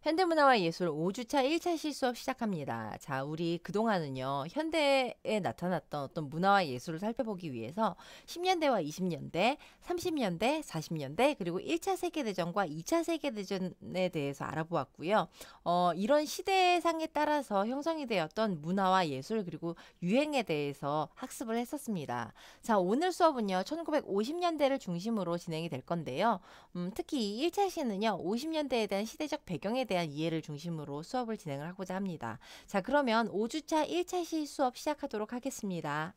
현대문화와 예술 5주차 1차 실수업 시작합니다. 자, 우리 그동안은요, 현대에 나타났던 어떤 문화와 예술을 살펴보기 위해서 10년대와 20년대, 30년대, 40년대, 그리고 1차 세계대전과 2차 세계대전에 대해서 알아보았고요. 이런 시대상에 따라서 형성이 되었던 문화와 예술, 그리고 유행에 대해서 학습을 했었습니다. 자, 오늘 수업은요, 1950년대를 중심으로 진행이 될 건데요. 특히 1차 시는요, 50년대에 대한 시대적 배경에 대한 이해를 중심으로 수업을 진행을 하고자 합니다. 자, 그러면 5주차 1차 시 수업 시작하도록 하겠습니다.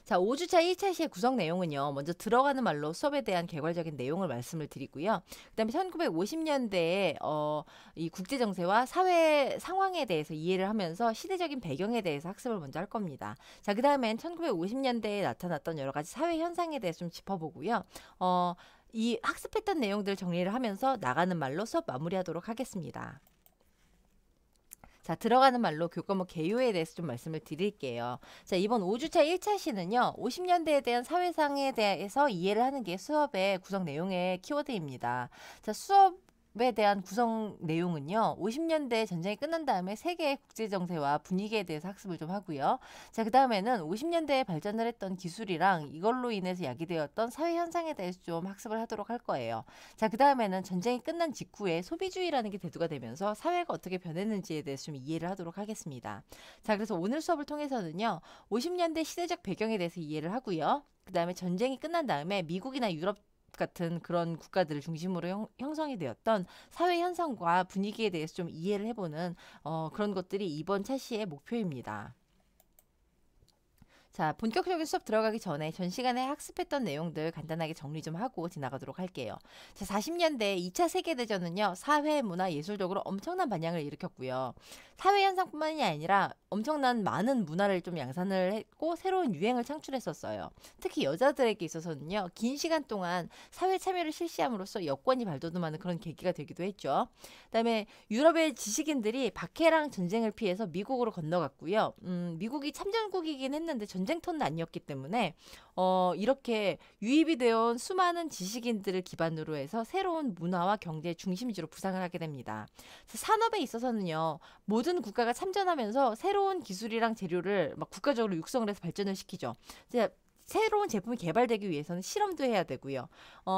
자, 5주차 1차 시의 구성 내용은요. 먼저 들어가는 말로 수업에 대한 개괄적인 내용을 말씀을 드리고요. 그다음에 1950년대에 이 국제 정세와 사회 상황에 대해서 이해를 하면서 시대적인 배경에 대해서 학습을 먼저 할 겁니다. 자, 그다음엔 1950년대에 나타났던 여러 가지 사회 현상에 대해서 좀 짚어보고요. 이 학습했던 내용들을 정리를 하면서 나가는 말로 수업 마무리하도록 하겠습니다. 자, 들어가는 말로 교과목 개요에 대해서 좀 말씀을 드릴게요. 자, 이번 5주차 1차 시는요, 50년대에 대한 사회상에 대해서 이해를 하는 게 수업의 구성 내용의 키워드입니다. 자, 수업에 대한 구성 내용은요, 50년대 전쟁이 끝난 다음에 세계의 국제 정세와 분위기에 대해서 학습을 좀 하고요. 자, 그 다음에는 50년대에 발전을 했던 기술이랑 이걸로 인해서 야기되었던 사회 현상에 대해서 좀 학습을 하도록 할 거예요. 자, 그 다음에는 전쟁이 끝난 직후에 소비주의라는 게 대두가 되면서 사회가 어떻게 변했는지에 대해서 좀 이해를 하도록 하겠습니다. 자, 그래서 오늘 수업을 통해서는요, 50년대 시대적 배경에 대해서 이해를 하고요. 그 다음에 전쟁이 끝난 다음에 미국이나 유럽 같은 그런 국가들을 중심으로 형성이 되었던 사회 현상과 분위기에 대해서 좀 이해를 해보는 그런 것들이 이번 차시의 목표입니다. 자, 본격적인 수업 들어가기 전에 전 시간에 학습했던 내용들 간단하게 정리 좀 하고 지나가도록 할게요. 자, 40년대 2차 세계대전은요, 사회, 문화, 예술적으로 엄청난 반향을 일으켰고요. 사회 현상뿐만이 아니라 엄청난 많은 문화를 좀 양산을 했고 새로운 유행을 창출했었어요. 특히 여자들에게 있어서는요, 긴 시간 동안 사회 참여를 실시함으로써 여권이 발돋움하는 그런 계기가 되기도 했죠. 그다음에 유럽의 지식인들이 박해랑 전쟁을 피해서 미국으로 건너갔고요. 미국이 참전국이긴 했는데 전쟁터는 아니었기 때문에 이렇게 유입이 되어 온 수많은 지식인들을 기반으로 해서 새로운 문화와 경제의 중심지로 부상을 하게 됩니다. 산업에 있어서는요, 모든 국가가 참전하면서 새로운 기술이랑 재료를 막 국가적으로 육성을 해서 발전을 시키죠. 이제 새로운 제품이 개발되기 위해서는 실험도 해야 되고요.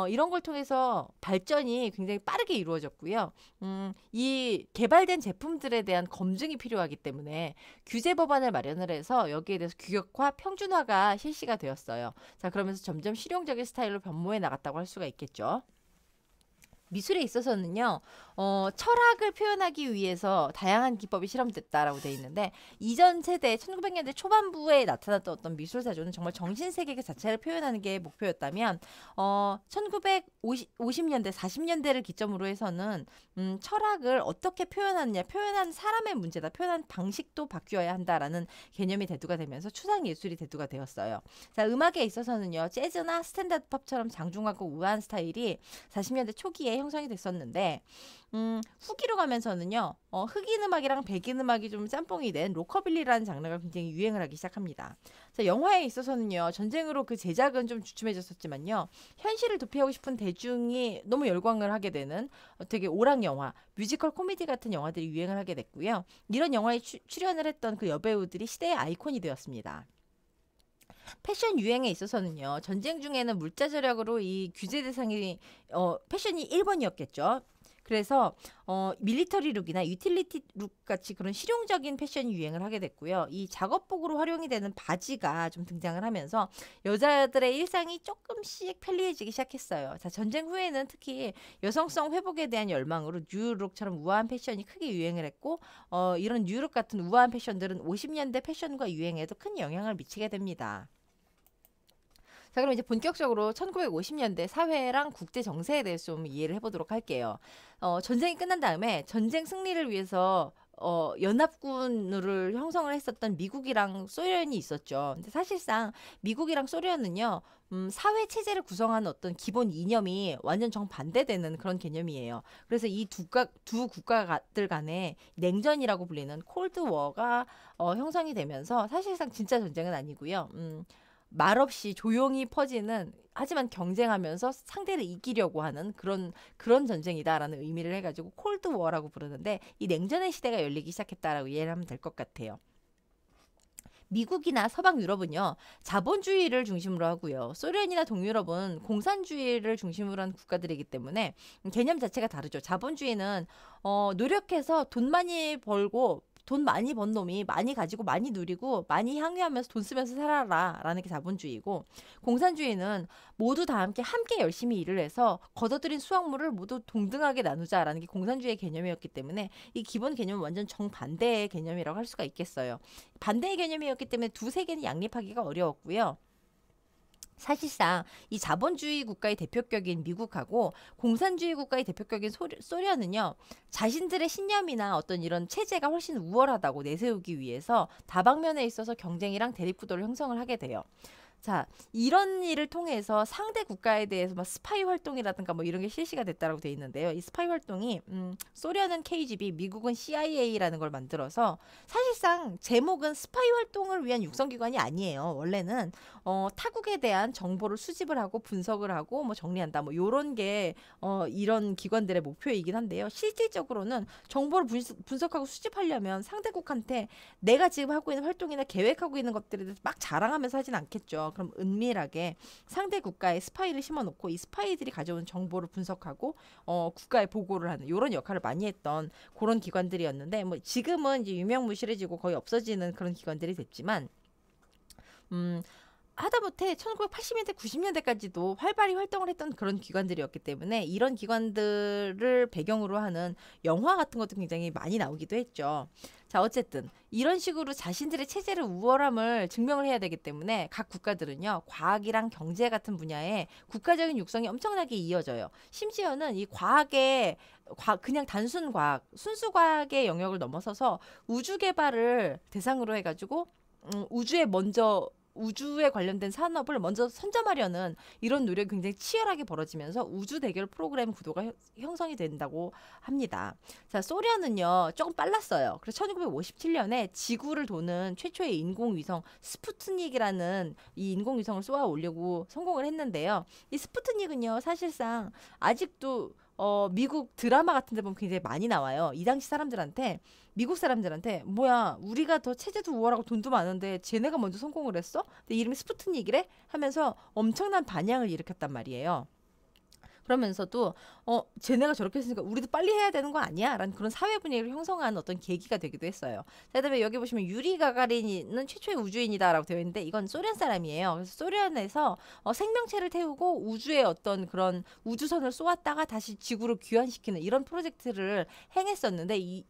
이런 걸 통해서 발전이 굉장히 빠르게 이루어졌고요. 이 개발된 제품들에 대한 검증이 필요하기 때문에 규제 법안을 마련을 해서 여기에 대해서 규격화, 평준화가 실시가 되었어요. 자, 그러면서 점점 실용적인 스타일로 변모해 나갔다고 할 수가 있겠죠. 미술에 있어서는요, 철학을 표현하기 위해서 다양한 기법이 실험됐다라고 되어 있는데, 이전 세대 1900년대 초반부에 나타났던 어떤 미술사조는 정말 정신세계 그 자체를 표현하는 게 목표였다면, 1950년대, 40년대를 기점으로 해서는 철학을 어떻게 표현하느냐, 표현한 사람의 문제다, 표현한 방식도 바뀌어야 한다라는 개념이 대두가 되면서 추상예술이 대두가 되었어요. 자, 음악에 있어서는요, 재즈나 스탠다드 팝처럼 장중하고 우아한 스타일이 40년대 초기에 형성이 됐었는데 후기로 가면서는요, 흑인 음악이랑 백인 음악이 좀 짬뽕이 된 로커빌리라는 장르가 굉장히 유행을 하기 시작합니다. 자, 영화에 있어서는요, 전쟁으로 그 제작은 좀 주춤해졌었지만요, 현실을 도피하고 싶은 대중이 너무 열광을 하게 되는 되게 오락 영화, 뮤지컬 코미디 같은 영화들이 유행을 하게 됐고요. 이런 영화에 출연을 했던 그 여배우들이 시대의 아이콘이 되었습니다. 패션 유행에 있어서는요, 전쟁 중에는 물자 절약으로 이 규제 대상이 패션이 1번이었겠죠. 그래서 밀리터리 룩이나 유틸리티 룩 같이 그런 실용적인 패션이 유행을 하게 됐고요. 이 작업복으로 활용이 되는 바지가 좀 등장을 하면서 여자들의 일상이 조금씩 편리해지기 시작했어요. 자, 전쟁 후에는 특히 여성성 회복에 대한 열망으로 뉴룩처럼 우아한 패션이 크게 유행을 했고 이런 뉴룩 같은 우아한 패션들은 50년대 패션과 유행에도 큰 영향을 미치게 됩니다. 자, 그럼 이제 본격적으로 1950년대 사회랑 국제 정세에 대해서 좀 이해를 해보도록 할게요. 전쟁이 끝난 다음에 전쟁 승리를 위해서 연합군을 형성을 했었던 미국이랑 소련이 있었죠. 근데 사실상 미국이랑 소련은요, 사회 체제를 구성하는 어떤 기본 이념이 완전 정반대되는 그런 개념이에요. 그래서 이 두 국가들 간에 냉전이라고 불리는 콜드 워가 형성이 되면서 사실상 진짜 전쟁은 아니고요. 말없이 조용히 퍼지는, 하지만 경쟁하면서 상대를 이기려고 하는 그런 전쟁이다라는 의미를 해가지고 콜드 워라고 부르는데, 이 냉전의 시대가 열리기 시작했다라고 이해를 하면 될 것 같아요. 미국이나 서방 유럽은요, 자본주의를 중심으로 하고요. 소련이나 동유럽은 공산주의를 중심으로 한 국가들이기 때문에 개념 자체가 다르죠. 자본주의는 노력해서 돈 많이 벌고 돈 많이 번 놈이 많이 가지고 많이 누리고 많이 향유하면서 돈 쓰면서 살아라 라는 게 자본주의고, 공산주의는 모두 다 함께 열심히 일을 해서 거둬들인 수확물을 모두 동등하게 나누자라는 게 공산주의의 개념이었기 때문에 이 기본 개념은 완전 정반대의 개념이라고 할 수가 있겠어요. 반대의 개념이었기 때문에 두 세계는 양립하기가 어려웠고요. 사실상 이 자본주의 국가의 대표격인 미국하고 공산주의 국가의 대표격인 소련은요, 자신들의 신념이나 어떤 이런 체제가 훨씬 우월하다고 내세우기 위해서 다방면에 있어서 경쟁이랑 대립구도를 형성을 하게 돼요. 자, 이런 일을 통해서 상대 국가에 대해서 막 스파이 활동이라든가 뭐 이런 게 실시가 됐다라고 돼 있는데요. 이 스파이 활동이 소련은 KGB, 미국은 CIA라는 걸 만들어서, 사실상 제목은 스파이 활동을 위한 육성기관이 아니에요. 원래는 타국에 대한 정보를 수집을 하고 분석을 하고 뭐 정리한다, 뭐 요런 게 이런 기관들의 목표이긴 한데요. 실질적으로는 정보를 분석하고 수집하려면 상대국한테 내가 지금 하고 있는 활동이나 계획하고 있는 것들에 대해서 막 자랑하면서 하진 않겠죠. 그럼 은밀하게 상대 국가에 스파이를 심어놓고 이 스파이들이 가져온 정보를 분석하고 국가에 보고를 하는 이런 역할을 많이 했던 그런 기관들이었는데, 뭐 지금은 이제 유명무실해지고 거의 없어지는 그런 기관들이 됐지만, 하다못해 1980년대, 90년대까지도 활발히 활동을 했던 그런 기관들이었기 때문에 이런 기관들을 배경으로 하는 영화 같은 것도 굉장히 많이 나오기도 했죠. 자, 어쨌든 이런 식으로 자신들의 체제를 우월함을 증명을 해야 되기 때문에 각 국가들은요, 과학이랑 경제 같은 분야에 국가적인 육성이 엄청나게 이어져요. 심지어는 이 과학의 그냥 단순 과학, 순수 과학의 영역을 넘어서서 우주 개발을 대상으로 해가지고 우주에 관련된 산업을 먼저 선점하려는 이런 노력이 굉장히 치열하게 벌어지면서 우주 대결 프로그램 구도가 형성이 된다고 합니다. 자, 소련은요, 조금 빨랐어요. 그래서 1957년에 지구를 도는 최초의 인공위성 스푸트닉이라는 이 인공위성을 쏘아 올리고 성공을 했는데요. 이 스푸트닉은요, 사실상 아직도 미국 드라마 같은 데 보면 굉장히 많이 나와요. 이 당시 사람들한테, 미국 사람들한테, 뭐야, 우리가 더 체제도 우월하고 돈도 많은데 쟤네가 먼저 성공을 했어? 근데 이름이 스푸트닉이래? 하면서 엄청난 반향을 일으켰단 말이에요. 그러면서도 쟤네가 저렇게 했으니까 우리도 빨리 해야 되는 거 아니야? 라는 그런 사회 분위기를 형성하는 어떤 계기가 되기도 했어요. 자, 그다음에 여기 보시면 유리 가가린은 최초의 우주인이다라고 되어 있는데, 이건 소련 사람이에요. 그래서 소련에서 생명체를 태우고 우주에 어떤 그런 우주선을 쏘았다가 다시 지구로 귀환시키는 이런 프로젝트를 행했었는데, 이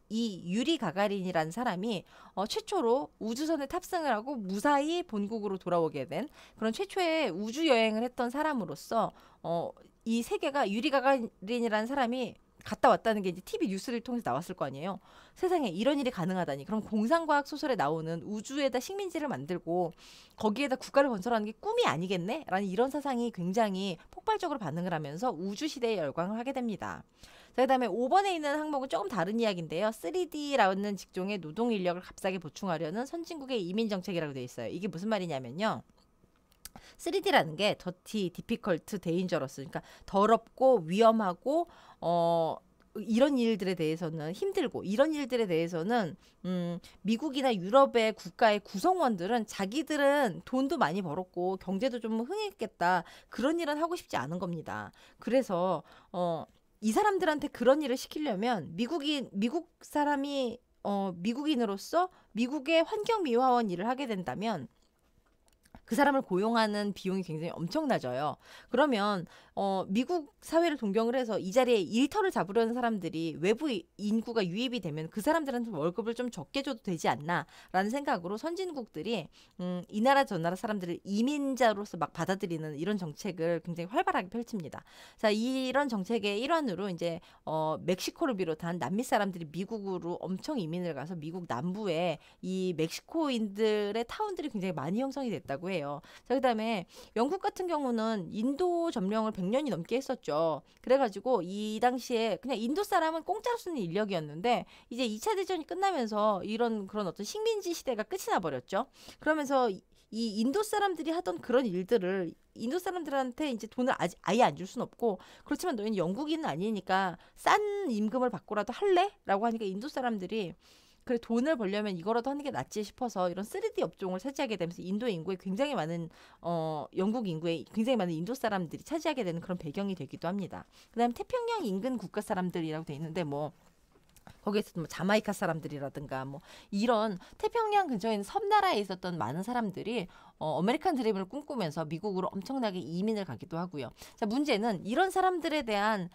유리 가가린이라는 사람이 최초로 우주선에 탑승을 하고 무사히 본국으로 돌아오게 된 그런 최초의 우주 여행을 했던 사람으로서 이 세계가, 유리 가가린이라는 사람이 갔다 왔다는 게 이제 TV 뉴스를 통해서 나왔을 거 아니에요. 세상에 이런 일이 가능하다니. 그럼 공상과학 소설에 나오는 우주에다 식민지를 만들고 거기에다 국가를 건설하는 게 꿈이 아니겠네? 라는 이런 사상이 굉장히 폭발적으로 반응을 하면서 우주 시대에 열광을 하게 됩니다. 자, 그다음에 5번에 있는 항목은 조금 다른 이야기인데요. 3D라는 직종의 노동 인력을 값싸게 보충하려는 선진국의 이민 정책이라고 되어 있어요. 이게 무슨 말이냐면요. 3D라는 게 더티, 디피컬트, 데인저러스, 그러니까 더럽고 위험하고 이런 일들에 대해서는 힘들고, 이런 일들에 대해서는 미국이나 유럽의 국가의 구성원들은 자기들은 돈도 많이 벌었고 경제도 좀 흥했겠다, 그런 일은 하고 싶지 않은 겁니다. 그래서 이 사람들한테 그런 일을 시키려면 미국 사람이 미국인으로서 미국의 환경미화원 일을 하게 된다면 그 사람을 고용하는 비용이 굉장히 엄청나져요. 그러면 미국 사회를 동경을 해서 이 자리에 일터를 잡으려는 사람들이 외부 인구가 유입이 되면 그 사람들한테 월급을 좀 적게 줘도 되지 않나라는 생각으로 선진국들이 이 나라 저 나라 사람들을 이민자로서 막 받아들이는 이런 정책을 굉장히 활발하게 펼칩니다. 자, 이런 정책의 일환으로 이제 멕시코를 비롯한 남미 사람들이 미국으로 엄청 이민을 가서 미국 남부에 이 멕시코인들의 타운들이 굉장히 많이 형성이 됐다고 해요. 자, 그다음에 영국 같은 경우는 인도 점령을 100년이 넘게 했었죠. 그래가지고 이 당시에 그냥 인도 사람은 공짜로 쓰는 인력이었는데, 이제 2차 대전이 끝나면서 이런 그런 어떤 식민지 시대가 끝이 나버렸죠. 그러면서 이 인도 사람들이 하던 그런 일들을 인도 사람들한테 이제 돈을 아예 안 줄 순 없고, 그렇지만 너희는 영국인은 아니니까 싼 임금을 받고라도 할래? 라고 하니까 인도 사람들이 그래, 돈을 벌려면 이거라도 하는 게 낫지 싶어서 이런 3D 업종을 차지하게 되면서 인도 인구에 굉장히 많은 영국 인구에 굉장히 많은 인도 사람들이 차지하게 되는 그런 배경이 되기도 합니다. 그다음 태평양 인근 국가 사람들이라고 돼 있는데 뭐 거기에서 뭐 자마이카 사람들이라든가 뭐 이런 태평양 근처에 있는 섬나라에 있었던 많은 사람들이 아메리칸 드림을 꿈꾸면서 미국으로 엄청나게 이민을 가기도 하고요. 자, 문제는 이런 사람들에 대한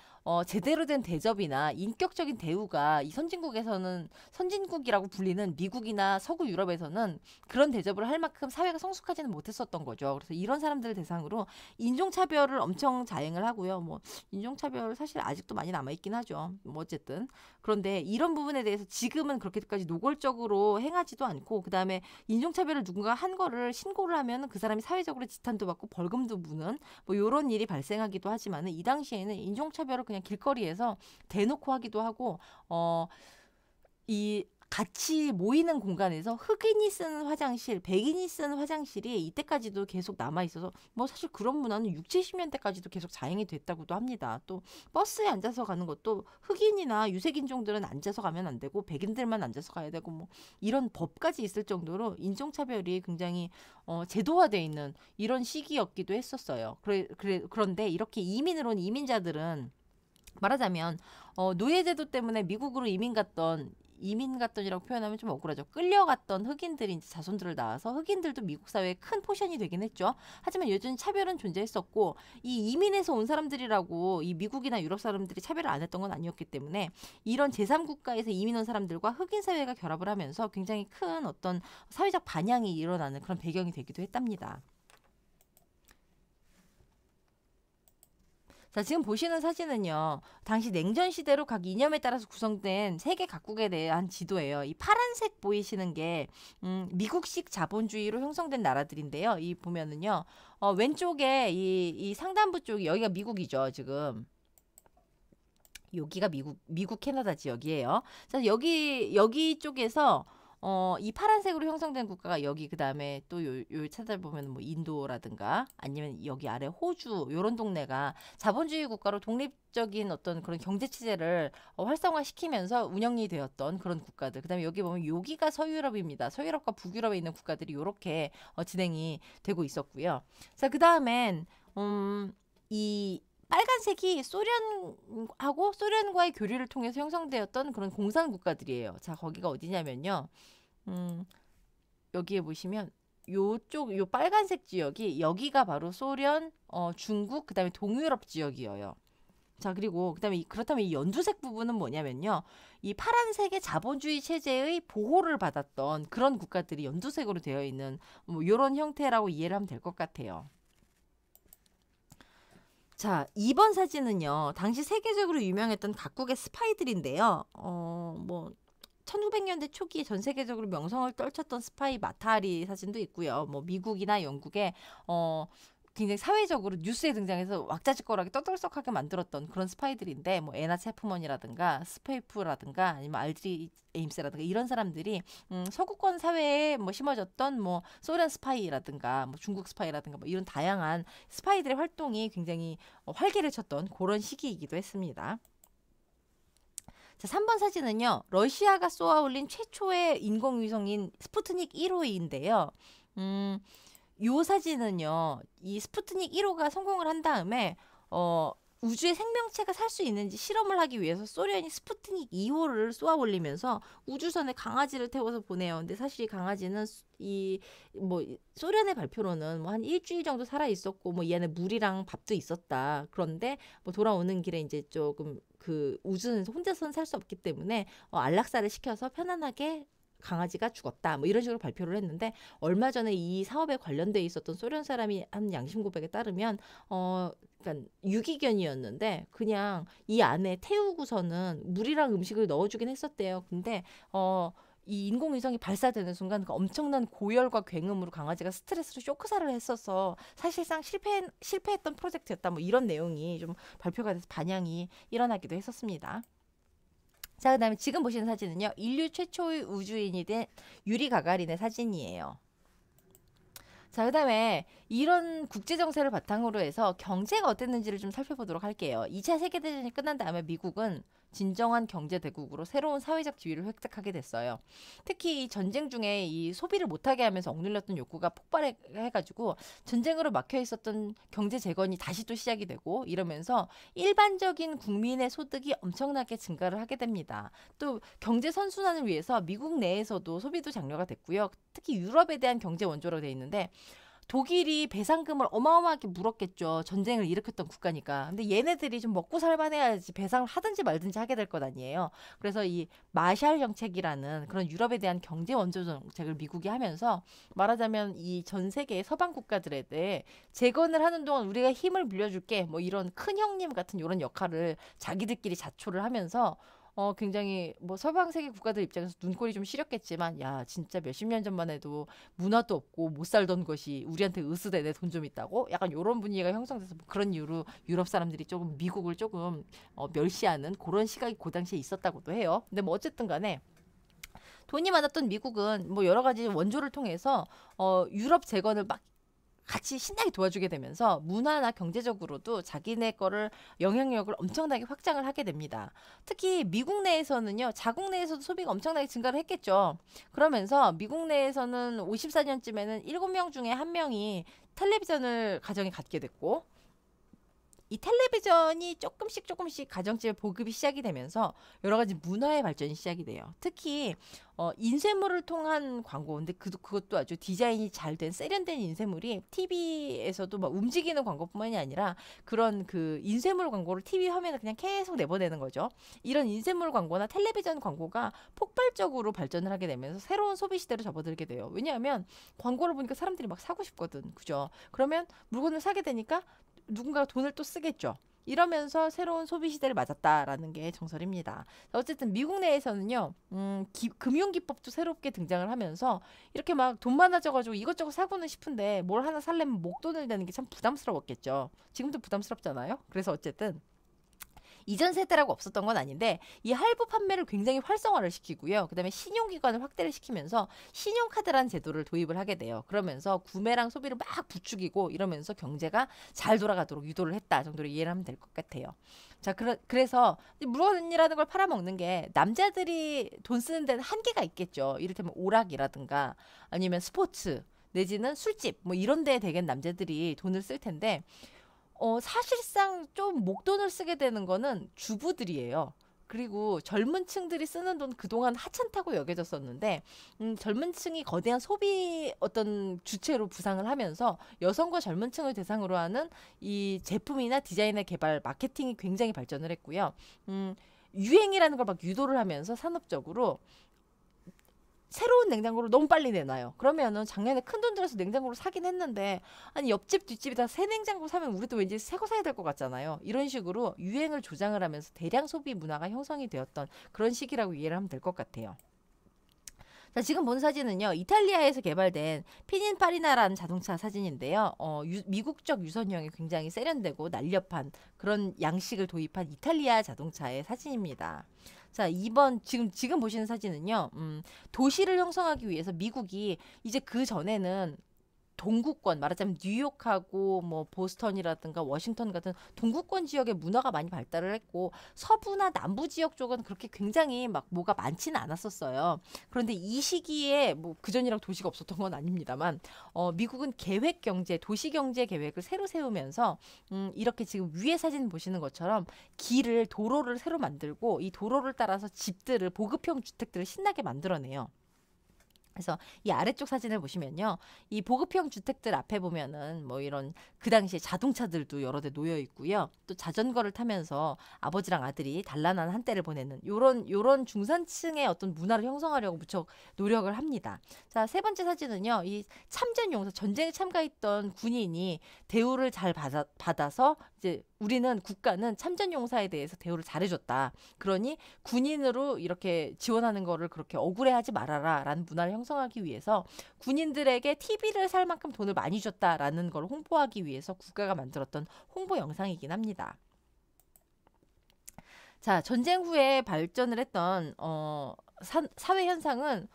제대로 된 대접이나 인격적인 대우가 이 선진국에서는, 선진국이라고 불리는 미국이나 서구 유럽에서는 그런 대접을 할 만큼 사회가 성숙하지는 못했었던 거죠. 그래서 이런 사람들을 대상으로 인종차별을 엄청 자행을 하고요. 뭐 인종차별 사실 아직도 많이 남아있긴 하죠. 뭐 어쨌든 그런데 이런 부분에 대해서 지금은 그렇게까지 노골적으로 행하지도 않고, 그 다음에 인종차별을 누군가 한 거를 신고를 하면 그 사람이 사회적으로 지탄도 받고 벌금도 무는 뭐 이런 일이 발생하기도 하지만은, 이 당시에는 인종차별을 그냥 길거리에서 대놓고 하기도 하고, 이 같이 모이는 공간에서 흑인이 쓰는 화장실, 백인이 쓰는 화장실이 이때까지도 계속 남아 있어서 뭐 사실 그런 문화는 6, 70년대까지도 계속 자행이 됐다고도 합니다. 또 버스에 앉아서 가는 것도 흑인이나 유색인종들은 앉아서 가면 안 되고 백인들만 앉아서 가야 되고 뭐 이런 법까지 있을 정도로 인종차별이 굉장히 제도화되어 있는 이런 시기였기도 했었어요. 그런데 이렇게 이민을 온 이민자들은 말하자면 노예제도 때문에 미국으로 이민 갔던이라고 표현하면 좀 억울하죠. 끌려갔던 흑인들이 이제 자손들을 낳아서 흑인들도 미국 사회에 큰 포션이 되긴 했죠. 하지만 여전히 차별은 존재했었고, 이 이민해서 온 사람들이라고 이 미국이나 유럽 사람들이 차별을 안 했던 건 아니었기 때문에 이런 제3국가에서 이민 온 사람들과 흑인 사회가 결합을 하면서 굉장히 큰 어떤 사회적 반향이 일어나는 그런 배경이 되기도 했답니다. 자, 지금 보시는 사진은요, 당시 냉전 시대로 각 이념에 따라서 구성된 세계 각국에 대한 지도예요. 이 파란색 보이시는 게 미국식 자본주의로 형성된 나라들인데요. 이 보면은요, 왼쪽에 이 상단부 쪽이 여기가 미국이죠, 지금. 여기가 미국 캐나다 지역이에요. 자, 여기 쪽에서 이 파란색으로 형성된 국가가 여기, 그다음에 또 요 찾아보면 뭐 인도라든가 아니면 여기 아래 호주 요런 동네가 자본주의 국가로 독립적인 어떤 그런 경제 체제를 활성화시키면서 운영이 되었던 그런 국가들. 그다음에 여기 보면 여기가 서유럽입니다. 서유럽과 북유럽에 있는 국가들이 요렇게 진행이 되고 있었고요. 자, 그다음엔 이 빨간색이 소련과의 교류를 통해서 형성되었던 그런 공산 국가들이에요. 자, 거기가 어디냐면요. 여기에 보시면 요 빨간색 지역이 여기가 바로 소련, 중국, 그다음에 동유럽 지역이에요. 자, 그리고 그다음에 그렇다면 이 연두색 부분은 뭐냐면요. 이 파란색의 자본주의 체제의 보호를 받았던 그런 국가들이 연두색으로 되어 있는 뭐 이런 형태라고 이해를 하면 될 것 같아요. 자, 2번 사진은요, 당시 세계적으로 유명했던 각국의 스파이들인데요. 뭐 1900년대 초기에 전 세계적으로 명성을 떨쳤던 스파이 마타리 사진도 있고요. 뭐 미국이나 영국의 굉장히 사회적으로 뉴스에 등장해서 왁자지껄하게 떠들썩하게 만들었던 그런 스파이들인데, 뭐 에나 체프먼이라든가 스페이프라든가 아니면 알드리 에임스라든가 이런 사람들이 서구권 사회에 뭐 심어졌던 뭐 소련 스파이라든가 뭐 중국 스파이라든가 뭐 이런 다양한 스파이들의 활동이 굉장히 활기를 쳤던 그런 시기이기도 했습니다. 자, 3번 사진은요, 러시아가 쏘아 올린 최초의 인공위성인 스푸트닉 1호인데요. 요 사진은요, 이 스푸트닉 1호가 성공을 한 다음에 우주에 생명체가 살 수 있는지 실험을 하기 위해서 소련이 스푸트닉 2호를 쏘아 올리면서 우주선에 강아지를 태워서 보내요. 근데 사실 이 강아지는 뭐 소련의 발표로는 뭐 한 일주일 정도 살아 있었고 뭐 이 안에 물이랑 밥도 있었다. 그런데 뭐 돌아오는 길에 이제 조금 그 우주선에서 혼자서는 살 수 없기 때문에 안락사를 시켜서 편안하게 강아지가 죽었다. 뭐 이런 식으로 발표를 했는데, 얼마 전에 이 사업에 관련돼 있었던 소련 사람이 한 양심 고백에 따르면 그러니까 유기견이었는데 그냥 이 안에 태우고서는 물이랑 음식을 넣어주긴 했었대요. 근데 이 인공위성이 발사되는 순간 그 엄청난 고열과 굉음으로 강아지가 스트레스로 쇼크살을 했어서 사실상 실패했던 프로젝트였다. 뭐 이런 내용이 좀 발표가 돼서 반향이 일어나기도 했었습니다. 자, 그다음에 지금 보시는 사진은요, 인류 최초의 우주인이 된 유리 가가린의 사진이에요. 자, 그다음에 이런 국제 정세를 바탕으로 해서 경제가 어땠는지를 좀 살펴보도록 할게요. 2차 세계대전이 끝난 다음에 미국은 진정한 경제 대국으로 새로운 사회적 지위를 획득하게 됐어요. 특히 이 전쟁 중에 이 소비를 못하게 하면서 억눌렸던 욕구가 폭발해가지고 전쟁으로 막혀 있었던 경제 재건이 다시 또 시작이 되고 이러면서 일반적인 국민의 소득이 엄청나게 증가를 하게 됩니다. 또 경제 선순환을 위해서 미국 내에서도 소비도 장려가 됐고요. 특히 유럽에 대한 경제 원조로 돼 있는데 독일이 배상금을 어마어마하게 물었겠죠. 전쟁을 일으켰던 국가니까. 근데 얘네들이 좀 먹고 살만해야지 배상을 하든지 말든지 하게 될 것 아니에요. 그래서 이 마샬 정책이라는 그런 유럽에 대한 경제 원조 정책을 미국이 하면서 말하자면 이 전 세계 서방 국가들에 대해 재건을 하는 동안 우리가 힘을 빌려줄게. 뭐 이런 큰 형님 같은 이런 역할을 자기들끼리 자초를 하면서 굉장히 뭐 서방 세계 국가들 입장에서 눈꼴이 좀 시렸겠지만 야 진짜 몇십 년 전만 해도 문화도 없고 못 살던 것이 우리한테 으스대네 돈 좀 있다고 약간 이런 분위기가 형성돼서 뭐 그런 이유로 유럽 사람들이 조금 미국을 조금 멸시하는 그런 시각이 그 당시에 있었다고도 해요. 근데 뭐 어쨌든 간에 돈이 많았던 미국은 뭐 여러 가지 원조를 통해서 유럽 재건을 막 같이 신나게 도와주게 되면서 문화나 경제적으로도 자기네 거를 영향력을 엄청나게 확장을 하게 됩니다. 특히 미국 내에서는요. 자국 내에서도 소비가 엄청나게 증가를 했겠죠. 그러면서 미국 내에서는 54년쯤에는 7명 중에 1명이 텔레비전을 가정에 갖게 됐고 이 텔레비전이 조금씩 가정집에 보급이 시작이 되면서 여러 가지 문화의 발전이 시작이 돼요. 특히 인쇄물을 통한 광고, 근데 그것도 아주 디자인이 잘 된 세련된 인쇄물이 TV에서도 막 움직이는 광고뿐만이 아니라 그런 그 인쇄물 광고를 TV 화면에 그냥 계속 내보내는 거죠. 이런 인쇄물 광고나 텔레비전 광고가 폭발적으로 발전을 하게 되면서 새로운 소비 시대로 접어들게 돼요. 왜냐하면 광고를 보니까 사람들이 막 사고 싶거든, 그죠? 그러면 물건을 사게 되니까 누군가가 돈을 또 쓰겠죠. 이러면서 새로운 소비 시대를 맞았다라는 게 정설입니다. 어쨌든 미국 내에서는요, 금융기법도 새롭게 등장을 하면서 이렇게 막 돈 많아져가지고 이것저것 사고는 싶은데 뭘 하나 살려면 목돈을 내는 게 참 부담스러웠겠죠. 지금도 부담스럽잖아요. 그래서 어쨌든 이전 세대라고 없었던 건 아닌데 이 할부 판매를 굉장히 활성화를 시키고요. 그다음에 신용기관을 확대를 시키면서 신용카드라는 제도를 도입을 하게 돼요. 그러면서 구매랑 소비를 막 부추기고 이러면서 경제가 잘 돌아가도록 유도를 했다 정도로 이해를 하면 될 것 같아요. 자, 그래서 물건이라는 걸 팔아먹는 게 남자들이 돈 쓰는 데는 한계가 있겠죠. 이를테면 오락이라든가 아니면 스포츠 내지는 술집 뭐 이런 데에 대개 남자들이 돈을 쓸 텐데 사실상 좀 목돈을 쓰게 되는 거는 주부들이에요. 그리고 젊은 층들이 쓰는 돈 그동안 하찮다고 여겨졌었는데 젊은 층이 거대한 소비 어떤 주체로 부상을 하면서 여성과 젊은 층을 대상으로 하는 이 제품이나 디자인의 개발 마케팅이 굉장히 발전을 했고요. 유행이라는 걸 막 유도를 하면서 산업적으로 새로운 냉장고를 너무 빨리 내놔요. 그러면은 작년에 큰 돈 들여서 냉장고를 사긴 했는데 아니 옆집 뒷집이 다 새 냉장고 사면 우리도 왠지 새 거 사야 될 것 같잖아요. 이런 식으로 유행을 조장을 하면서 대량 소비 문화가 형성이 되었던 그런 시기라고 이해를 하면 될 것 같아요. 자, 지금 본 사진은요. 이탈리아에서 개발된 피닌파리나라는 자동차 사진인데요. 미국적 유선형이 굉장히 세련되고 날렵한 그런 양식을 도입한 이탈리아 자동차의 사진입니다. 자, 지금 보시는 사진은요. 도시를 형성하기 위해서 미국이 이제 그 전에는 동구권 말하자면 뉴욕하고 뭐 보스턴이라든가 워싱턴 같은 동구권 지역의 문화가 많이 발달을 했고 서부나 남부 지역 쪽은 그렇게 굉장히 막 뭐가 많지는 않았었어요. 그런데 이 시기에 뭐 그전이랑 도시가 없었던 건 아닙니다만 미국은 계획 경제, 도시 경제 계획을 새로 세우면서 이렇게 지금 위에 사진 보시는 것처럼 도로를 새로 만들고 이 도로를 따라서 집들을 보급형 주택들을 신나게 만들어내요. 그래서 이 아래쪽 사진을 보시면요. 이 보급형 주택들 앞에 보면은 뭐 이런 그 당시에 자동차들도 여러 대 놓여 있고요. 또 자전거를 타면서 아버지랑 아들이 단란한 한때를 보내는 요런 중산층의 어떤 문화를 형성하려고 무척 노력을 합니다. 자, 세 번째 사진은요. 이 참전 용사 전쟁에 참가했던 군인이 대우를 잘 받아서 이제 국가는 참전 용사에 대해서 대우를 잘해줬다. 그러니 군인으로 이렇게 지원하는 거를 그렇게 억울해하지 말아라라는 문화를 형성하기 위해서 군인들에게 TV를 살 만큼 돈을 많이 줬다라는 걸 홍보하기 위해서 국가가 만들었던 홍보 영상이긴 합니다. 자, 전쟁 후에 발전을 했던 사회 현상은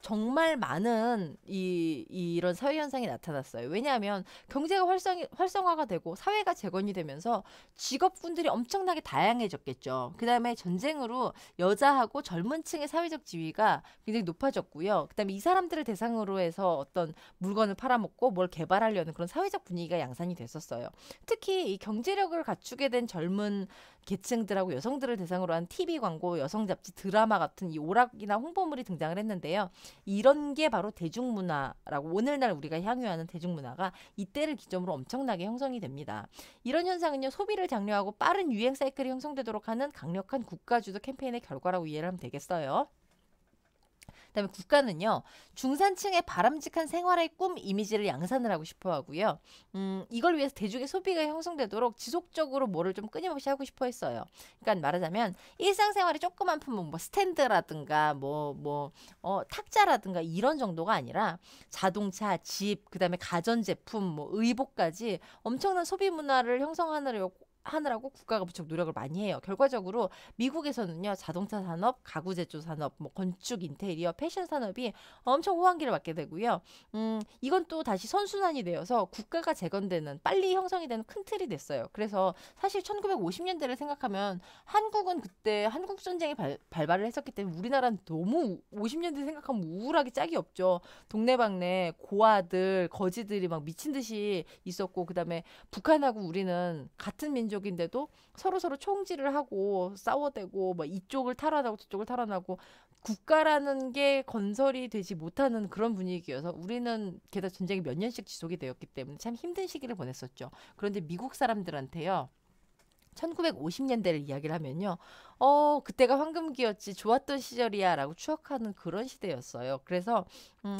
정말 많은 이런 사회 현상이 나타났어요. 왜냐하면 경제가 활성화가 되고 사회가 재건이 되면서 직업군들이 엄청나게 다양해졌겠죠. 그 다음에 전쟁으로 여자하고 젊은 층의 사회적 지위가 굉장히 높아졌고요. 그 다음에 이 사람들을 대상으로 해서 어떤 물건을 팔아먹고 뭘 개발하려는 그런 사회적 분위기가 양산이 됐었어요. 특히 이 경제력을 갖추게 된 젊은 계층들하고 여성들을 대상으로 한 TV 광고, 여성 잡지, 드라마 같은 이 오락이나 홍보물이 등장을 했는데요. 이런 게 바로 대중문화라고 오늘날 우리가 향유하는 대중문화가 이때를 기점으로 엄청나게 형성이 됩니다. 이런 현상은요. 소비를 장려하고 빠른 유행 사이클이 형성되도록 하는 강력한 국가주도 캠페인의 결과라고 이해를 하면 되겠어요. 그다음에 국가는요. 중산층의 바람직한 생활의 꿈 이미지를 양산을 하고 싶어 하고요. 이걸 위해서 대중의 소비가 형성되도록 지속적으로 뭐를 좀 끊임없이 하고 싶어 했어요. 그러니까 말하자면 일상생활에 조그만 품목 뭐 스탠드라든가 탁자라든가 이런 정도가 아니라 자동차, 집, 그다음에 가전제품, 뭐 의복까지 엄청난 소비 문화를 하느라고 국가가 무척 노력을 많이 해요. 결과적으로 미국에서는요. 자동차 산업, 가구 제조 산업, 뭐 건축, 인테리어, 패션 산업이 엄청 호황기를 맞게 되고요. 이건 또 다시 선순환이 되어서 국가가 재건되는 빨리 형성이 되는 큰 틀이 됐어요. 그래서 사실 1950년대를 생각하면 한국은 그때 한국 전쟁이 발발을 했었기 때문에 우리나라는 너무 50년대 생각하면 우울하게 짝이 없죠. 동네방네 고아들, 거지들이 막 미친 듯이 있었고 그다음에 북한하고 우리는 같은 민족인데도 서로 총질을 하고 싸워대고 뭐 이쪽을 탈환하고 저쪽을 탈환하고 국가라는 게 건설이 되지 못하는 그런 분위기여서 우리는 게다가 전쟁이 몇 년씩 지속이 되었기 때문에 참 힘든 시기를 보냈었죠. 그런데 미국 사람들한테요. 1950년대를 이야기를 하면요. 그때가 황금기였지 좋았던 시절이야 라고 추억하는 그런 시대였어요. 그래서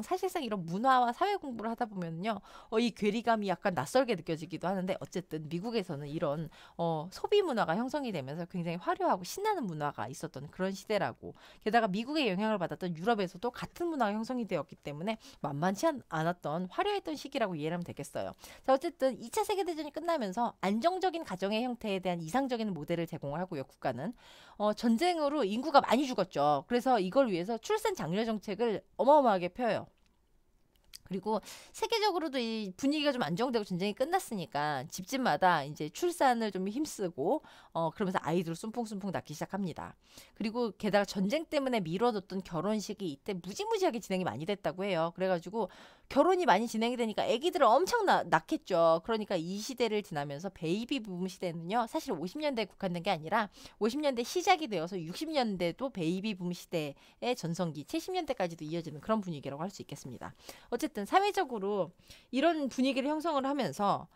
사실상 이런 문화와 사회 공부를 하다 보면요. 이 괴리감이 약간 낯설게 느껴지기도 하는데 어쨌든 미국에서는 이런 소비 문화가 형성이 되면서 굉장히 화려하고 신나는 문화가 있었던 그런 시대라고. 게다가 미국의 영향을 받았던 유럽에서도 같은 문화가 형성이 되었기 때문에 만만치 않았던 화려했던 시기라고 이해를 하면 되겠어요. 자, 어쨌든 2차 세계대전이 끝나면서 안정적인 가정의 형태에 대한 이상적인 모델을 제공을 하고요. 국가는. 전쟁으로 인구가 많이 죽었죠. 그래서 이걸 위해서 출산 장려 정책을 어마어마하게 펴요. 그리고 세계적으로도 이 분위기가 좀 안정되고 전쟁이 끝났으니까 집집마다 이제 출산을 좀 힘쓰고 그러면서 아이들을 쏨풍쏨풍 낳기 시작합니다. 그리고 게다가 전쟁 때문에 미뤄뒀던 결혼식이 이때 무지무지하게 진행이 많이 됐다고 해요. 그래가지고 결혼이 많이 진행이 되니까 아기들을 엄청 낳겠죠. 그러니까 이 시대를 지나면서 베이비 붐 시대는요. 사실 50년대에 국한된 게 아니라 50년대 시작이 되어서 60년대도 베이비 붐 시대의 전성기 70년대까지도 이어지는 그런 분위기라고 할 수 있겠습니다. 어쨌든 사회적으로 이런 분위기를 형성을 하면서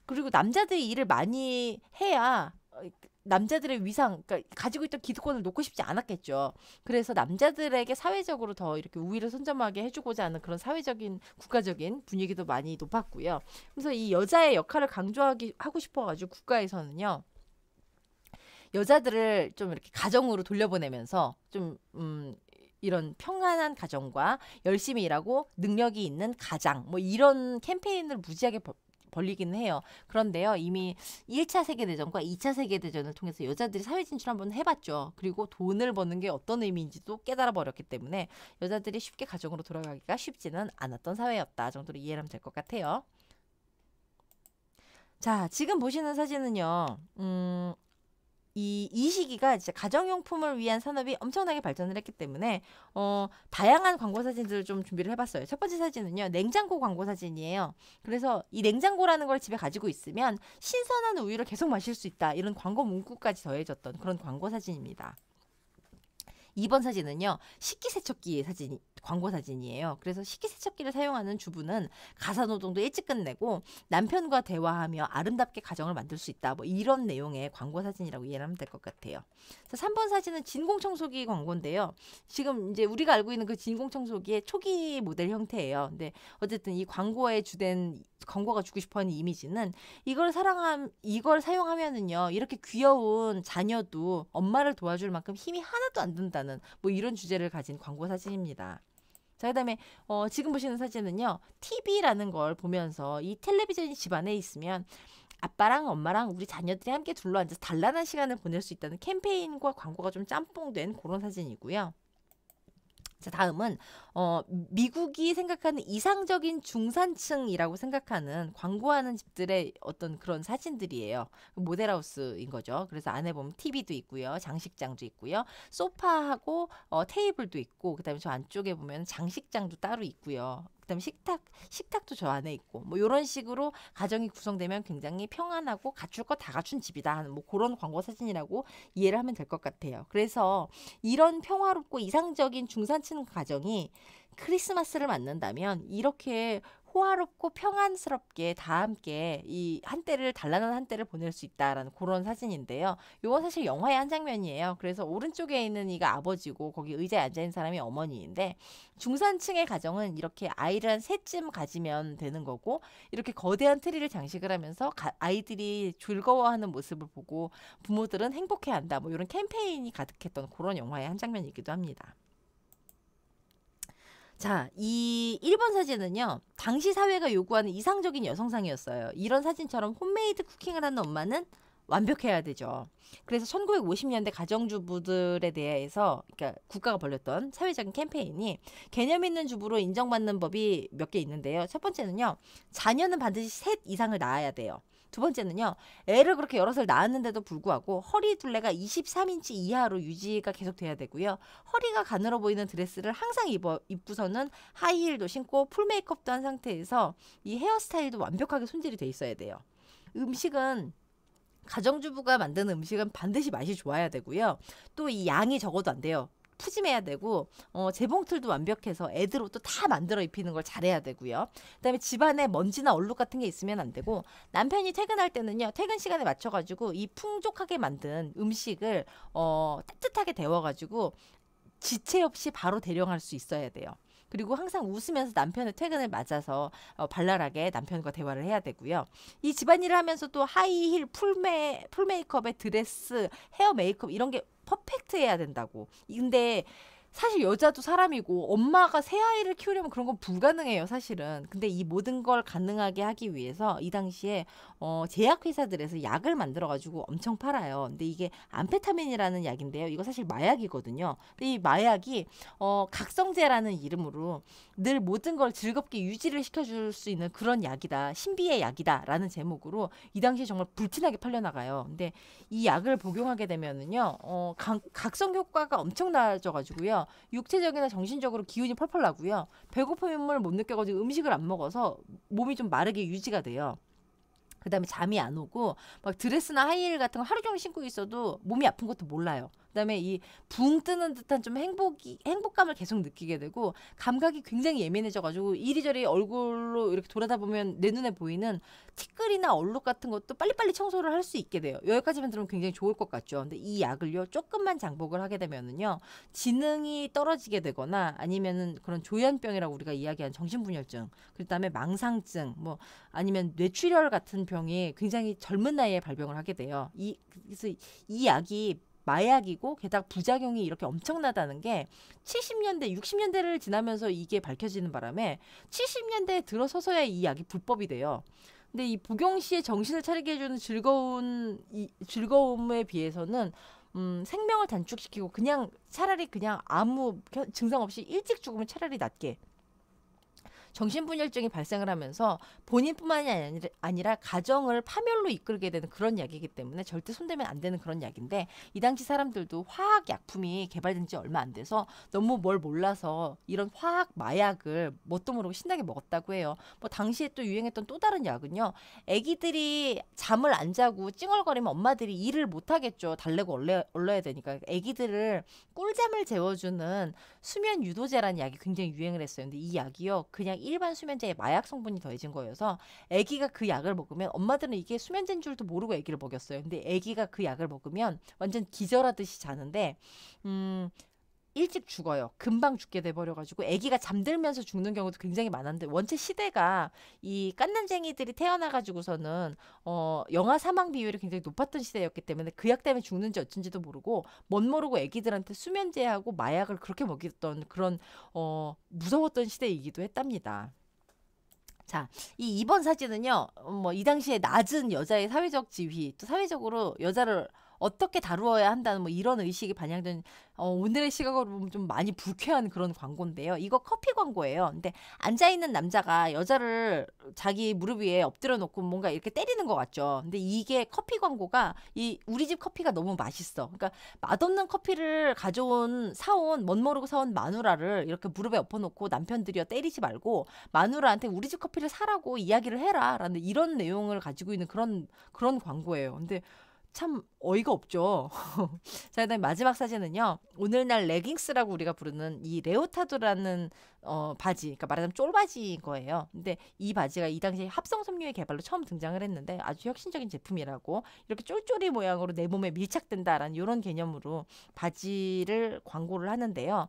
그리고 남자들이 일을 많이 해야 남자들의 위상, 그러니까 가지고 있던 기득권을 놓고 싶지 않았겠죠. 그래서 남자들에게 사회적으로 더 이렇게 우위를 선점하게 해주고자 하는 그런 사회적인 국가적인 분위기도 많이 높았고요. 그래서 이 여자의 역할을 하고 싶어가지고 국가에서는요. 여자들을 좀 이렇게 가정으로 돌려보내면서 좀 이런 평안한 가정과 열심히 일하고 능력이 있는 가장 뭐 이런 캠페인을 무지하게 벌리기는 해요. 그런데요. 이미 1차 세계대전과 2차 세계대전을 통해서 여자들이 사회 진출 한번 해봤죠. 그리고 돈을 버는 게 어떤 의미인지도 깨달아 버렸기 때문에 여자들이 쉽게 가정으로 돌아가기가 쉽지는 않았던 사회였다 정도로 이해를 하면 될 것 같아요. 자, 지금 보시는 사진은요. 이 시기가 진짜 가정용품을 위한 산업이 엄청나게 발전을 했기 때문에 다양한 광고 사진들을 좀 준비를 해봤어요. 첫 번째 사진은요. 냉장고 광고 사진이에요. 그래서 이 냉장고라는 걸 집에 가지고 있으면 신선한 우유를 계속 마실 수 있다. 이런 광고 문구까지 더해졌던 그런 광고 사진입니다. 2번 사진은요. 식기세척기 광고 사진이에요. 그래서 식기세척기를 사용하는 주부는 가사노동도 일찍 끝내고 남편과 대화하며 아름답게 가정을 만들 수 있다. 뭐 이런 내용의 광고 사진이라고 이해를 하면 될 것 같아요. 3번 사진은 진공청소기 광고인데요. 지금 이제 우리가 알고 있는 그 진공청소기의 초기 모델 형태예요. 근데 어쨌든 이 광고의 주된 광고가 주고 싶어하는 이미지는 이걸 사용하면은요 이렇게 귀여운 자녀도 엄마를 도와줄 만큼 힘이 하나도 안 든다는 뭐 이런 주제를 가진 광고 사진입니다. 자, 그다음에 지금 보시는 사진은요 TV라는 걸 보면서 이 텔레비전이 집안에 있으면 아빠랑 엄마랑 우리 자녀들이 함께 둘러앉아서 단란한 시간을 보낼 수 있다는 캠페인과 광고가 좀 짬뽕된 그런 사진이고요. 자, 다음은 미국이 생각하는 이상적인 중산층이라고 생각하는 광고하는 집들의 어떤 그런 사진들이에요. 모델하우스인 거죠. 그래서 안에 보면 TV도 있고요. 장식장도 있고요. 소파하고 테이블도 있고 그다음에 저 안쪽에 보면 장식장도 따로 있고요. 그다음에 식탁도 저 안에 있고 뭐 이런 식으로 가정이 구성되면 굉장히 평안하고 갖출 거 다 갖춘 집이다 하는 뭐 그런 광고 사진이라고 이해를 하면 될 것 같아요. 그래서 이런 평화롭고 이상적인 중산층 가정이 크리스마스를 맞는다면 이렇게 호화롭고 평안스럽게 다 함께 이 한때를 단란한 한때를 보낼 수 있다라는 그런 사진인데요. 이건 사실 영화의 한 장면이에요. 그래서 오른쪽에 있는 이가 아버지고 거기 의자에 앉아 있는 사람이 어머니인데 중산층의 가정은 이렇게 아이를 한 셋쯤 가지면 되는 거고 이렇게 거대한 트리를 장식을 하면서 아이들이 즐거워하는 모습을 보고 부모들은 행복해한다. 뭐 이런 캠페인이 가득했던 그런 영화의 한 장면이기도 합니다. 자, 이 1번 사진은요. 당시 사회가 요구하는 이상적인 여성상이었어요. 이런 사진처럼 홈메이드 쿠킹을 하는 엄마는 완벽해야 되죠. 그래서 1950년대 가정주부들에 대해서 그러니까 국가가 벌였던 사회적인 캠페인이 개념 있는 주부로 인정받는 법이 몇 개 있는데요. 첫 번째는요. 자녀는 반드시 셋 이상을 낳아야 돼요. 두 번째는요. 애를 그렇게 여럿을 낳았는데도 불구하고 허리 둘레가 23인치 이하로 유지가 계속 돼야 되고요. 허리가 가늘어 보이는 드레스를 항상 입고서는 하이힐도 신고 풀 메이크업도 한 상태에서 이 헤어스타일도 완벽하게 손질이 돼 있어야 돼요. 음식은 가정주부가 만드는 음식은 반드시 맛이 좋아야 되고요. 또 이 양이 적어도 안 돼요. 푸짐해야 되고 재봉틀도 완벽해서 애들 옷도 다 만들어 입히는 걸 잘해야 되고요. 그다음에 집안에 먼지나 얼룩 같은 게 있으면 안 되고 남편이 퇴근할 때는요. 퇴근 시간에 맞춰가지고 이 풍족하게 만든 음식을 따뜻하게 데워가지고 지체 없이 바로 대령할 수 있어야 돼요. 그리고 항상 웃으면서 남편의 퇴근을 맞아서 발랄하게 남편과 대화를 해야 되고요. 이 집안일을 하면서 또 하이힐, 풀메이크업에 드레스, 헤어 메이크업 이런 게 퍼펙트해야 된다고. 근데 사실 여자도 사람이고 엄마가 새 아이를 키우려면 그런 건 불가능해요, 사실은. 근데 이 모든 걸 가능하게 하기 위해서 이 당시에 제약회사들에서 약을 만들어가지고 엄청 팔아요. 근데 이게 암페타민이라는 약인데요. 이거 사실 마약이거든요. 근데 이 마약이 각성제라는 이름으로 늘 모든 걸 즐겁게 유지를 시켜줄 수 있는 그런 약이다. 신비의 약이다라는 제목으로 이 당시에 정말 불티나게 팔려나가요. 근데 이 약을 복용하게 되면은요, 각성 효과가 엄청나져가지고요. 육체적이나 정신적으로 기운이 펄펄 나고요. 배고픔을 못 느껴가지고 음식을 안 먹어서 몸이 좀 마르게 유지가 돼요. 그다음에 잠이 안 오고 막 드레스나 하이힐 같은 거 하루 종일 신고 있어도 몸이 아픈 것도 몰라요. 그다음에 이 붕 뜨는 듯한 좀 행복감을 계속 느끼게 되고 감각이 굉장히 예민해져가지고 이리저리 얼굴로 이렇게 돌아다 보면 내 눈에 보이는 티끌이나 얼룩 같은 것도 빨리빨리 청소를 할 수 있게 돼요. 여기까지만 들으면 굉장히 좋을 것 같죠. 근데 이 약을요 조금만 장복을 하게 되면은요 지능이 떨어지게 되거나 아니면은 그런 조현병이라고 우리가 이야기하는 정신분열증, 그다음에 망상증, 뭐 아니면 뇌출혈 같은 병이 굉장히 젊은 나이에 발병을 하게 돼요. 그래서 이 약이 마약이고 게다가 부작용이 이렇게 엄청나다는 게 70년대, 60년대를 지나면서 이게 밝혀지는 바람에 70년대에 들어서서야 이 약이 불법이 돼요. 근데 이 복용 시에 정신을 차리게 해주는 즐거움에 비해서는 생명을 단축시키고 그냥 차라리 그냥 아무 증상 없이 일찍 죽으면 차라리 낫게. 정신분열증이 발생을 하면서 본인뿐만이 아니라 가정을 파멸로 이끌게 되는 그런 약이기 때문에 절대 손대면 안 되는 그런 약인데 이 당시 사람들도 화학 약품이 개발된 지 얼마 안 돼서 너무 뭘 몰라서 이런 화학 마약을 뭣도 모르고 신나게 먹었다고 해요. 뭐 당시에 또 유행했던 또 다른 약은요. 아기들이 잠을 안 자고 찡얼거리면 엄마들이 일을 못 하겠죠. 달래고 얼려야 되니까. 아기들을 꿀잠을 재워주는 수면 유도제라는 약이 굉장히 유행을 했어요. 근데 이 약이요. 그냥 일반 수면제에 마약 성분이 더해진 거여서 아기가 그 약을 먹으면 엄마들은 이게 수면제인 줄도 모르고 아기를 먹였어요. 근데 아기가 그 약을 먹으면 완전 기절하듯이 자는데 일찍 죽어요. 금방 죽게 돼버려가지고 아기가 잠들면서 죽는 경우도 굉장히 많았는데 원체 시대가 이 깐난쟁이들이 태어나가지고서는 영아 사망 비율이 굉장히 높았던 시대였기 때문에 그 약 때문에 죽는지 어쩐지도 모르고 멋 모르고 아기들한테 수면제하고 마약을 그렇게 먹였던 그런 무서웠던 시대이기도 했답니다. 자, 이 2번 사진은요, 뭐, 이 당시에 낮은 여자의 사회적 지위, 또 사회적으로 여자를 어떻게 다루어야 한다는 뭐 이런 의식이 반영된 오늘의 시각으로 보면 좀 많이 불쾌한 그런 광고인데요. 이거 커피 광고예요. 근데 앉아 있는 남자가 여자를 자기 무릎 위에 엎드려 놓고 뭔가 이렇게 때리는 것 같죠. 근데 이게 커피 광고가 이 우리 집 커피가 너무 맛있어. 그러니까 맛없는 커피를 사온 멋모르고 사온 마누라를 이렇게 무릎에 엎어놓고 남편들이여 때리지 말고 마누라한테 우리 집 커피를 사라고 이야기를 해라라는 이런 내용을 가지고 있는 그런 광고예요. 근데 참 어이가 없죠. 자, 그다음에 마지막 사진은요. 오늘날 레깅스라고 우리가 부르는 이 레오타드라는 바지, 그러니까 말하자면 쫄바지인 거예요. 근데 이 바지가 이 당시에 합성 섬유의 개발로 처음 등장을 했는데 아주 혁신적인 제품이라고 이렇게 쫄쫄이 모양으로 내 몸에 밀착된다라는 이런 개념으로 바지를 광고를 하는데요.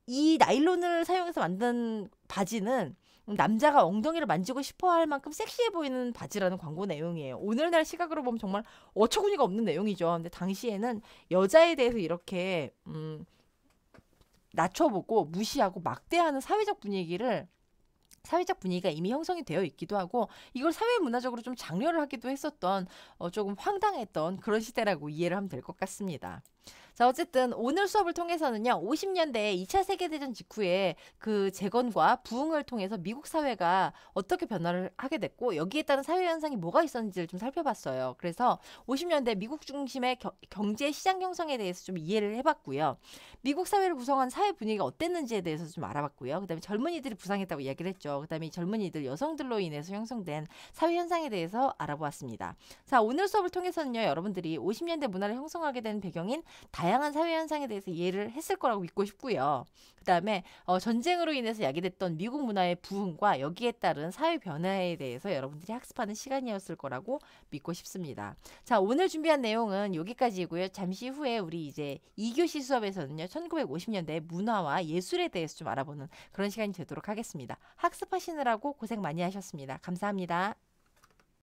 이 나일론을 사용해서 만든 바지는 남자가 엉덩이를 만지고 싶어 할 만큼 섹시해 보이는 바지라는 광고 내용이에요. 오늘날 시각으로 보면 정말 어처구니가 없는 내용이죠. 근데 당시에는 여자에 대해서 이렇게 낮춰보고 무시하고 막대하는 사회적 분위기가 이미 형성이 되어 있기도 하고 이걸 사회 문화적으로 좀 장려를 하기도 했었던 조금 황당했던 그런 시대라고 이해를 하면 될 것 같습니다. 자, 어쨌든 오늘 수업을 통해서는요. 50년대 2차 세계대전 직후에 그 재건과 부흥을 통해서 미국 사회가 어떻게 변화를 하게 됐고 여기에 따른 사회 현상이 뭐가 있었는지를 좀 살펴봤어요. 그래서 50년대 미국 중심의 경제 시장 형성에 대해서 좀 이해를 해봤고요. 미국 사회를 구성한 사회 분위기가 어땠는지에 대해서 좀 알아봤고요. 그다음에 젊은이들이 부상했다고 이야기를 했죠. 그다음에 젊은이들, 여성들로 인해서 형성된 사회 현상에 대해서 알아보았습니다. 자, 오늘 수업을 통해서는요. 여러분들이 50년대 문화를 형성하게 된 배경인 다양한 사회 현상에 대해서 이해를 했을 거라고 믿고 싶고요. 그다음에 전쟁으로 인해서 야기됐던 미국 문화의 부흥과 여기에 따른 사회 변화에 대해서 여러분들이 학습하는 시간이었을 거라고 믿고 싶습니다. 자, 오늘 준비한 내용은 여기까지이고요. 잠시 후에 우리 이제 2교시 수업에서는요. 1950년대 문화와 예술에 대해서 좀 알아보는 그런 시간이 되도록 하겠습니다. 학습하시느라고 고생 많이 하셨습니다. 감사합니다.